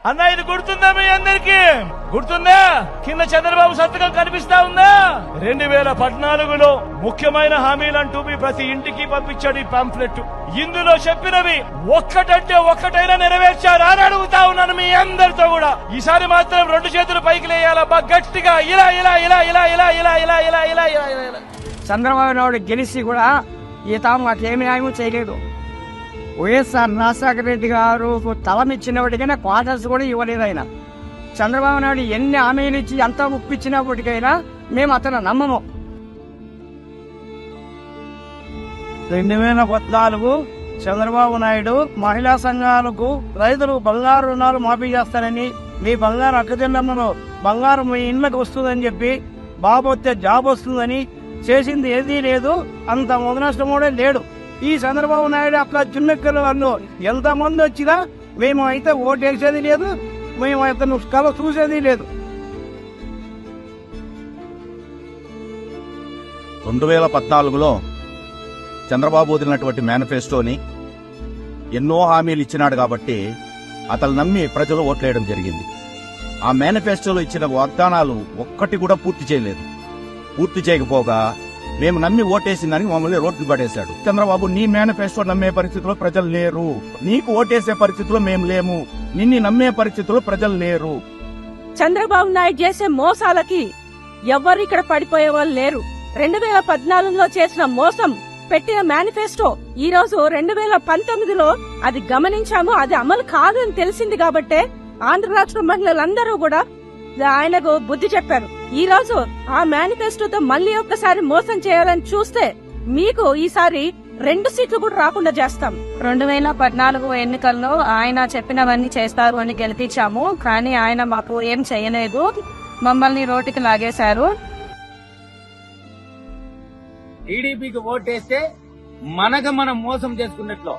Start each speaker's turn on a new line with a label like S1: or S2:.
S1: అన్న ఇది గుర్తుందా మీ అందరికి? గుర్తుందా? కింద చంద్రబాబు సంతకం కనిపిస్తా ఉందా? 2014లో ముఖ్యమైన హామీలంటూ మీ ప్రతి ఇంటికి పంపించాడు ఈ పాంఫ్లెట్. ఇందులో చెప్పినవి ఒక్కటంటే ఒక్కటైనా నెరవేర్చారా అని అడుగుతా ఉన్నాను మీ అందరితో కూడా. ఈసారి మాత్రం 2 చేతులు పైకి లేయాలబ్బా గట్టిగా, ఇలా ఇలా ఇలా ఇలా ఇలా ఇలా ఇలా ఇలా ఇలా ఇలా ఇలా.
S2: చంద్రబాబు నాయుడు గెలిచి కూడా ఈత మాకేమి న్యాయం చేయలేదు. వైఎస్ఆర్ రాజశేఖర రెడ్డి గారు తలం ఇచ్చినప్పటికైనా క్వార్టర్స్ కూడా ఇవ్వలేదు ఆయన. చంద్రబాబు నాయుడు ఎన్ని హామీలు ఇచ్చి ఎంత ముప్పిచ్చినప్పటికైనా మేము అతను నమ్మము. 2014 చంద్రబాబు నాయుడు మహిళా సంఘాలకు రైతులు బంగారు రుణాలు మాఫీ చేస్తారని, మీ బంగారు అక్కచెల్లెమ్మలో బంగారు మీ ఇళ్లకు వస్తుందని చెప్పి, బాబు వస్తే జాబ్ వస్తుందని చేసింది ఏదీ లేదు. అంత మొదనష్టం కూడా లేడు. ఈ చంద్రబాబు నాయుడు అట్లా చిన్నక్కల వాళ్ళు ఎంతమంది వచ్చినా మేము అయితే ఓటేసేది లేదు, మేము అతను కళ చూసేది లేదు.
S3: 2014లో చంద్రబాబు వదిలినటువంటి మేనిఫెస్టోని ఎన్నో హామీలు ఇచ్చినాడు కాబట్టి అతను నమ్మి ప్రజలు ఓట్లేయడం జరిగింది. ఆ మేనిఫెస్టోలో ఇచ్చిన వాగ్దానాలు ఒక్కటి కూడా పూర్తి చేయలేదు. పూర్తి చేయకపోగా మేము నమ్మి ఓటేసిందని మమ్మల్ని రోడ్డు పడేశాడు. చంద్రబాబు, నీ మేనిఫెస్టో నమ్మే పరిస్థితిలో ప్రజలు లేరు, నీకు ఓటేసే పరిస్థితిలో మేము లేము, నిన్ను నమ్మే పరిస్థితిలో ప్రజలు లేరు.
S4: చంద్రబాబు నాయుడు చేసే మోసాలకి ఎవ్వరు ఇక్కడ పడిపోయే వాళ్ళు లేరు. 2014లో చేసిన మోసం పెట్టిన మేనిఫెస్టో ఈ రోజు 2019లో అది గమనించాము, అది అమలు కాదు అని తెలిసింది కాబట్టే ఆంధ్ర రాష్ట్ర మహిళలందరూ కూడా ఆయనకు బుద్ధి చెప్పారు. ఈ రోజు ఆ మేనిఫెస్టోతో మళ్ళీ ఒక్కసారి మోసం చేయాలని చూస్తే మీకు ఈసారి 2 సీట్లు కూడా రాకుండా చేస్తాం.
S5: 2014 ఎన్నికల్లో ఆయన చెప్పినవన్నీ చేస్తారు అని గెలిపించాము, కానీ ఆయన మాకు ఏం చేయలేదు, మమ్మల్ని రోడ్డుకి లాగేశారు.
S6: టీడీపీకి ఓటేస్తే మనకు మనం మోసం చేసుకున్నట్లు.